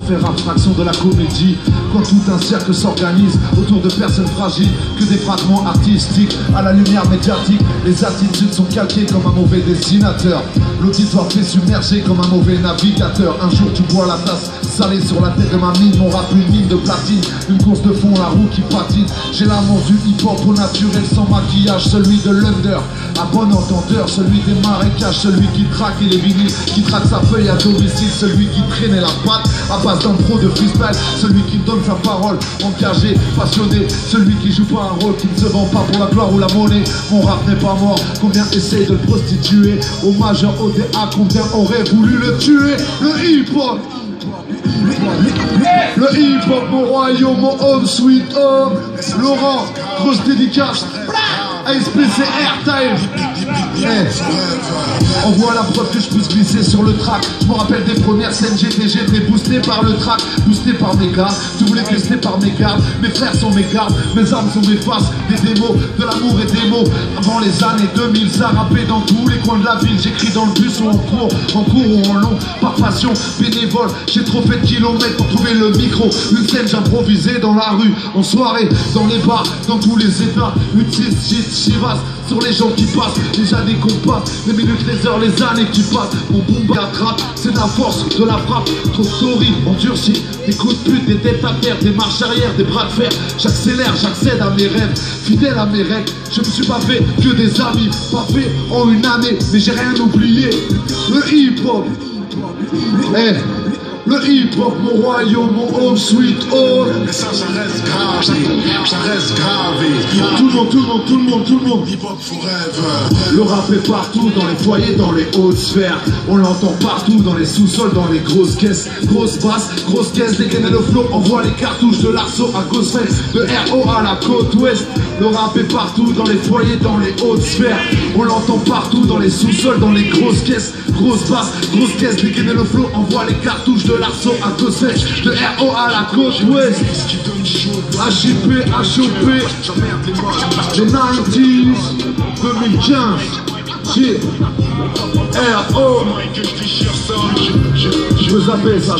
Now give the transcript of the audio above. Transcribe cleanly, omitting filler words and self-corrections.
faire abstraction de la comédie. Quand tout un cercle s'organise autour de personnes fragiles, que des fragments artistiques à la lumière médiatique. Les attitudes sont calquées comme un mauvais dessinateur. L'auditoire fait submerger comme un mauvais navigateur. Un jour tu bois la tasse salée sur la tête de ma mine. Mon rap une mine de platine, une course de fond, la roue qui patine. J'ai l'amour du hip-hop au naturel sans maquillage. Celui de l'under, à bon entendeur. Celui des marécages, celui qui traque les vinyles, qui traque sa feuille à domicile. Celui qui traînait la patte à base d'impro de freestyle. Celui qui donne sa parole, engagé, passionné. Celui qui joue pas un rôle, qui ne se vend pas pour la gloire ou la monnaie. Mon rap n'est pas mort, combien essayent de le prostituer. Au majeur ODA, combien aurait voulu le tuer. Le hip-hop, le hip-hop, mon royaume, mon home sweet home. Laurent, grosse dédicace. SPC Airtime. On voit la preuve que je puisse glisser sur le track. Je me rappelle des premières scènes, j'étais boosté par le track, boosté par mes gars, tout voulait tester par mes gardes. Mes frères sont mes gardes, mes armes sont mes faces. Des démos, de l'amour et des mots. Avant les années 2000, ça rappait dans tous les coins de la ville. J'écris dans le bus ou en cours ou en long. Par passion, bénévole, j'ai trop fait de kilomètres pour trouver le micro. Une scène j'improvisais dans la rue, en soirée, dans les bars, dans tous les états. Une Chivas sur les gens qui passent, les années qu'on passe, les minutes, les heures, les années qui passent. Mon boom attrape, c'est de la force, de la frappe. Trop story, endurci, des coups de pute, des têtes à terre, des marches arrière, des bras de fer. J'accélère, j'accède à mes rêves, fidèle à mes règles. Je me suis pas fait que des amis, pas fait en une année, mais j'ai rien oublié. Le hip-hop, le hip-hop, mon royaume, mon home sweet home. Mais ça reste grave, ça reste grave. Tout le monde. Hip-hop forever. Le rap est partout, dans les foyers, dans les hautes sphères. On l'entend partout, dans les sous-sols, dans les grosses caisses. Grosses basses, grosses caisses, dégaine le flow. Envoie les cartouches de l'arceau à Ghostface, de RO à la côte ouest. Le rap est partout, dans les foyers, dans les hautes sphères. On l'entend partout, dans les sous-sols, dans les grosses caisses. Grosses basses, grosses caisses, dégaine le flow. Envoie les cartouches de l'arceau à Ghostface, de RO à la côte ouest. HIP, HOP, les 90s, 2015, G, RO. Je veux zapper ça.